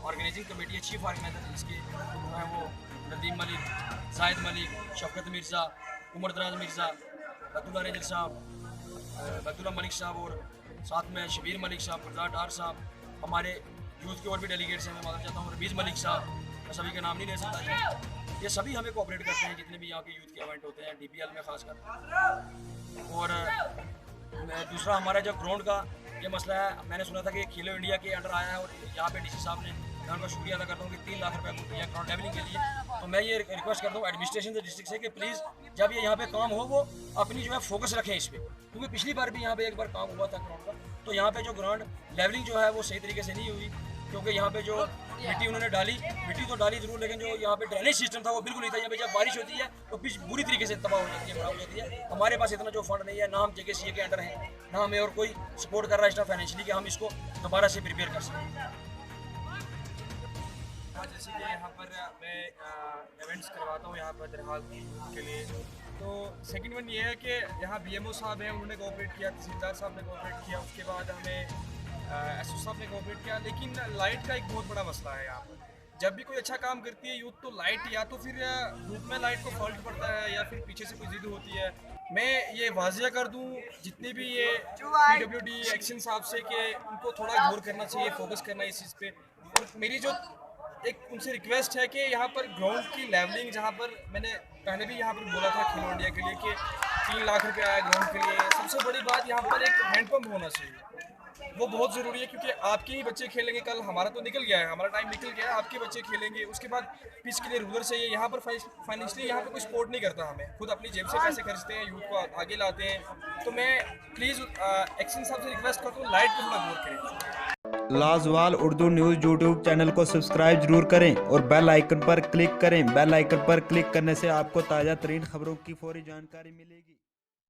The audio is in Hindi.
ऑर्गेनाइजिंग कमेटी है, चीफ ऑर्गेनाइजर इसके जो है वो नदीम मलिक, जाहिद मलिक, शफकत मिर्ज़ा, उमर दराज मिर्ज़ा, बतुल्ला रेजर साहब, बतुल्ला मलिक साहब और साथ में शबीर मलिक साहब, गुलजार डार साहब, हमारे यूथ के और भी डेलीगेट्स हैं, मैं मालूम चाहता हूँ, रबीज़ मलिक साहब, मैं सभी का नाम नहीं ले सकता। ये सभी हमें कोऑपरेट करते हैं जितने भी यहाँ के यूथ के इवेंट होते हैं DPL में खासकर। और दूसरा हमारा जो ग्राउंड का ये मसला है, मैंने सुना था कि खेलो इंडिया के अंडर आया है और यहाँ पे DC साहब ने, मैं उनका शुक्रिया अदा करता हूँ कि 3 लाख रुपये को दिया ग्राउंड लेवलिंग के लिए। तो मैं ये रिक्वेस्ट करता हूँ एडमिनिस्ट्रेशन से, डिस्ट्रिक्ट से कि प्लीज़ जब ये यहाँ पे काम हो वो अपनी जो है फोकस रखें इस पर, क्योंकि पिछली बार भी यहाँ पे एक बार काम हुआ था ग्राउंड का, तो यहाँ पे जो ग्राउंड लेवलिंग जो है वो सही तरीके से नहीं हुई, क्योंकि यहाँ पे जो मिट्टी उन्होंने डाली, मिट्टी तो डाली जरूर, लेकिन जो यहाँ पे ड्रेनेज सिस्टम था वो बिल्कुल नहीं था। यहाँ पे जब बारिश होती है तो पिच बुरी तरीके से तबाह हो जाती है, खराब हो जाती है। हमारे पास इतना जो फंड नहीं है, ना हम JKCA के अंडर हैं, ना हमें और कोई सपोर्ट कर रहा है एक्स्ट्रा फाइनेंशियली कि हम इसको दोबारा से प्रिपेयर कर सकें। जैसे कि यहाँ पर मैं इवेंट्स करवाता हूँ यहाँ पर दरहाल के लिए, तो सेकंड वन ये है कि यहाँ BMO साहब हैं, उन्होंने कोऑपरेट किया, तहसीलदार साहब ने कोऑपरेट किया, उसके बाद हमें SO साहब ने कोऑपरेट किया। लेकिन लाइट का एक बहुत बड़ा मसला है यहाँ पर। जब भी कोई अच्छा काम करती है यूथ, तो लाइट या तो फिर ग्रुप में लाइट को फॉल्ट पड़ता है या फिर पीछे से कोई जिद होती है। मैं ये वाजिया कर दूँ जितने भी ये PWD एक्शन साहब से कि उनको थोड़ा गौर करना चाहिए, फोकस करना इस चीज़ पे। और मेरी जो एक उनसे रिक्वेस्ट है कि यहाँ पर ग्राउंड की लेवलिंग, जहाँ पर मैंने पहले भी यहाँ पर बोला था खेलो इंडिया के लिए कि 3 लाख रुपये आया ग्राउंड के लिए, सबसे बड़ी बात यहाँ पर एक हैंडपम्प होना चाहिए, वो बहुत ज़रूरी है, क्योंकि आपके ही बच्चे खेलेंगे कल। हमारा तो निकल गया है, हमारा टाइम निकल गया है, आपके बच्चे खेलेंगे, उसके बाद पिच के लिए रूलर चाहिए। यहाँ पर फाइनेंशियली यहाँ पर कोई सपोर्ट नहीं करता हमें, खुद अपनी जेब से पैसे खर्चते हैं, यूथ को आगे लाते हैं। तो मैं प्लीज़ एक्शन साहब से रिक्वेस्ट करता हूँ, लाइट पर थोड़ा गौर करें। लाजवाल उर्दू न्यूज़ यूट्यूब चैनल को सब्सक्राइब जरूर करें और बेल आइकन पर क्लिक करें। बेल आइकन पर क्लिक करने से आपको ताज़ा तरीन खबरों की फौरी जानकारी मिलेगी।